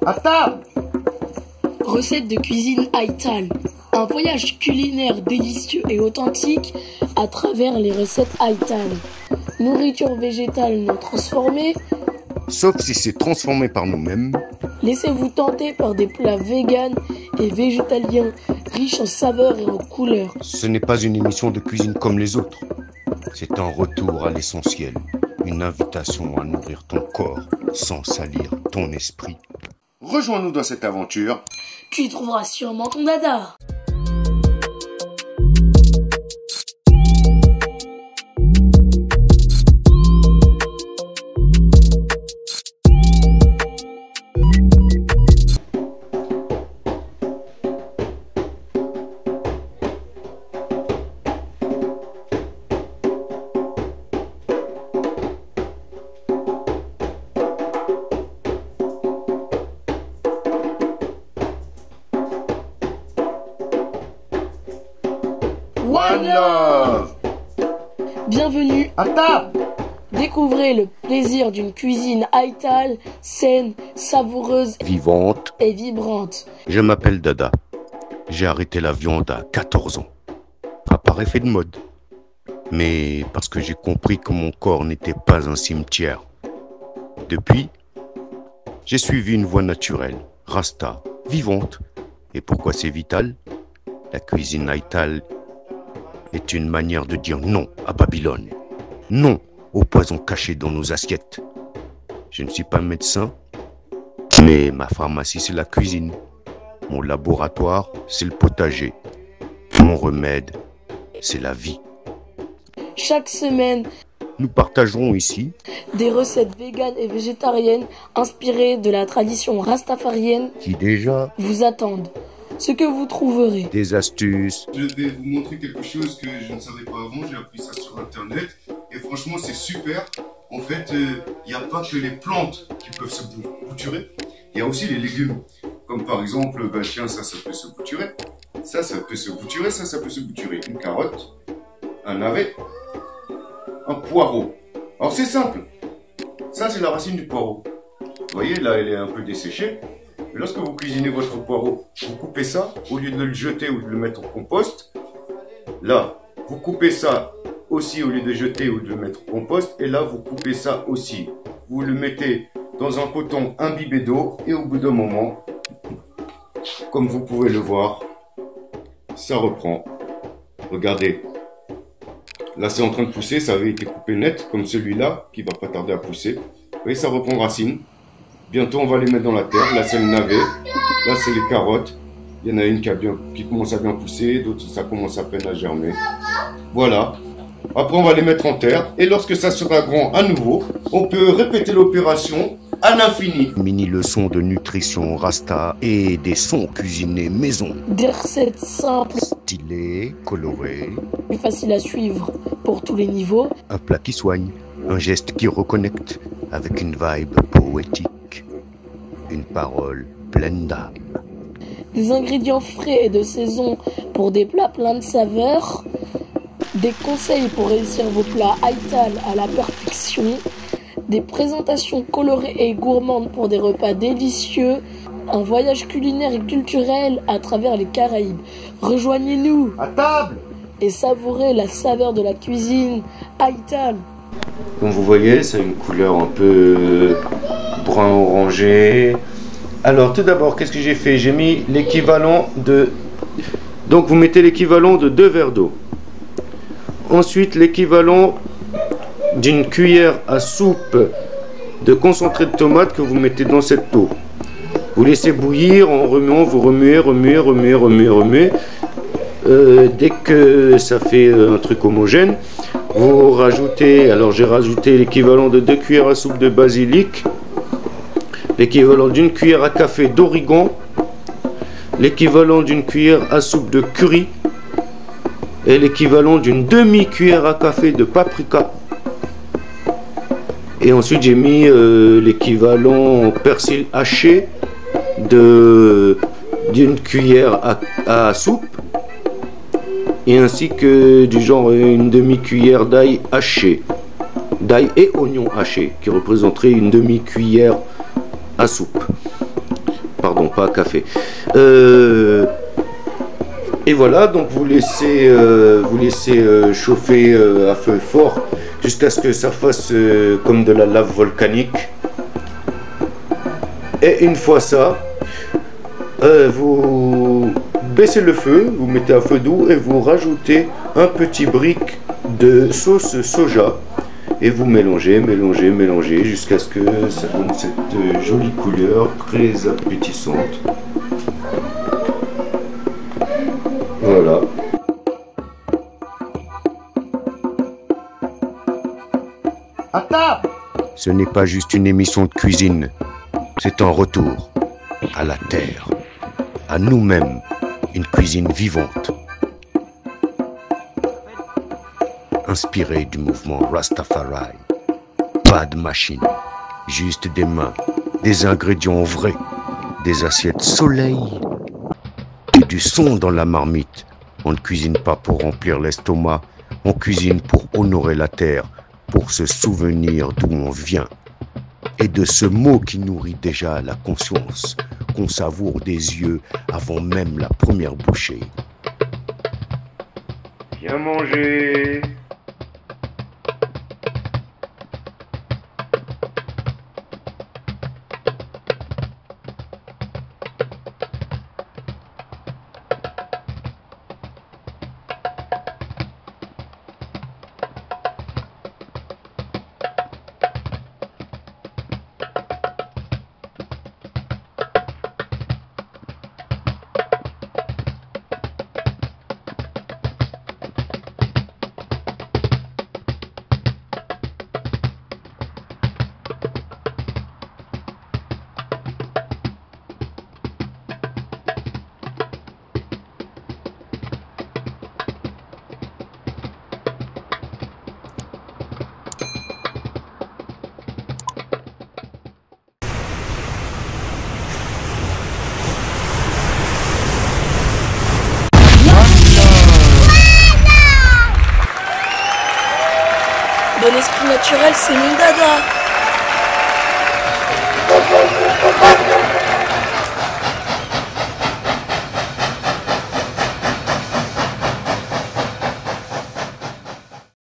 À table! Recette de cuisine Haïtal. Un voyage culinaire délicieux et authentique à travers les recettes Haïtal. Nourriture végétale non transformée. Sauf si c'est transformé par nous-mêmes. Laissez-vous tenter par des plats véganes et végétaliens, riches en saveurs et en couleurs. Ce n'est pas une émission de cuisine comme les autres. C'est un retour à l'essentiel. Une invitation à nourrir ton corps sans salir ton esprit. Rejoins-nous dans cette aventure. Tu y trouveras sûrement ton dada. One Love! Bienvenue À table! Découvrez le plaisir d'une cuisine Haïtal, saine, savoureuse Vivante. et vibrante. Je m'appelle Dada. J'ai arrêté la viande à 14 ans. Pas par effet de mode, mais parce que j'ai compris que mon corps n'était pas un cimetière. Depuis, j'ai suivi une voie naturelle, rasta, vivante. Et pourquoi c'est vital? La cuisine Haïtal est une manière de dire non à Babylone. Non au poison caché dans nos assiettes. Je ne suis pas médecin, mais ma pharmacie c'est la cuisine. Mon laboratoire c'est le potager. Mon remède c'est la vie. Chaque semaine, Nous partagerons ici des recettes véganes et végétariennes inspirées de la tradition rastafarienne qui déjà vous attendent. Ce que vous trouverez. des astuces, Je vais vous montrer quelque chose que je ne savais pas avant, j'ai appris ça sur internet et franchement c'est super. En fait, il n'y a pas que les plantes qui peuvent se bouturer, il y a aussi les légumes. Comme par exemple, bah tiens, ça peut se bouturer, ça peut se bouturer, ça peut se bouturer. Une carotte, un navet, un poireau. Alors c'est simple, ça c'est la racine du poireau. Vous voyez, là elle est un peu desséchée. Mais lorsque vous cuisinez votre poireau, vous coupez ça, au lieu de le jeter ou de le mettre au compost. Là, vous coupez ça aussi au lieu de jeter ou de le mettre au compost. Et là, vous coupez ça aussi. Vous le mettez dans un coton imbibé d'eau. Et au bout d'un moment, comme vous pouvez le voir, ça reprend. Regardez. Là, c'est en train de pousser. Ça avait été coupé net, comme celui-là, qui va pas tarder à pousser. Vous voyez, ça reprend racine. Bientôt, on va les mettre dans la terre. Là, c'est le navet. Là, c'est les carottes. Il y en a une qui commence à bien pousser. D'autres, ça commence à peine à germer. Voilà. Après, on va les mettre en terre. Et lorsque ça sera grand à nouveau, on peut répéter l'opération à l'infini. mini leçons de nutrition rasta et des sons cuisinés maison. Des recettes simples Stylés, colorés, et faciles à suivre pour tous les niveaux. un plat qui soigne, un geste qui reconnecte avec une vibe poétique, une parole pleine d'âme. Des ingrédients frais et de saison pour des plats pleins de saveurs. Des conseils pour réussir vos plats Haïtal à la perfection. Des présentations colorées et gourmandes pour des repas délicieux. Un voyage culinaire et culturel à travers les Caraïbes. Rejoignez-nous À table! et savourez la saveur de la cuisine Haïtal. Comme vous voyez, c'est une couleur un peu brun orangé. Alors tout d'abord, qu'est-ce que j'ai fait? J'ai mis l'équivalent de... Donc vous mettez l'équivalent de 2 verres d'eau. Ensuite, l'équivalent d'une cuillère à soupe de concentré de tomate que vous mettez dans cette eau. Vous laissez bouillir en remuant, vous remuez. Dès que ça fait un truc homogène, vous rajoutez, alors j'ai rajouté l'équivalent de 2 cuillères à soupe de basilic, l'équivalent d'une cuillère à café d'origan, l'équivalent d'une cuillère à soupe de curry et l'équivalent d'une demi-cuillère à café de paprika. Et ensuite j'ai mis l'équivalent persil haché d'une cuillère à soupe, et ainsi que du genre une demi-cuillère d'ail haché, d'ail et oignon haché, qui représenterait une demi-cuillère à soupe. pas à café. Et voilà, donc vous laissez chauffer à feu fort jusqu'à ce que ça fasse comme de la lave volcanique. Et une fois ça, vous baissez le feu, vous mettez à feu doux et vous rajoutez un petit brick de sauce soja. Et vous mélangez, mélangez, mélangez jusqu'à ce que ça donne cette jolie couleur très appétissante. Voilà. Ce n'est pas juste une émission de cuisine, c'est un retour à la terre, à nous-mêmes, une cuisine vivante. Inspiré du mouvement Rastafari. Pas de machine, juste des mains, des ingrédients vrais, des assiettes soleil et du son dans la marmite. On ne cuisine pas pour remplir l'estomac, on cuisine pour honorer la terre, pour se souvenir d'où on vient. Et de ce mot qui nourrit déjà la conscience, qu'on savoure des yeux avant même la première bouchée. Viens manger. Bon esprit naturel, c'est mon dada.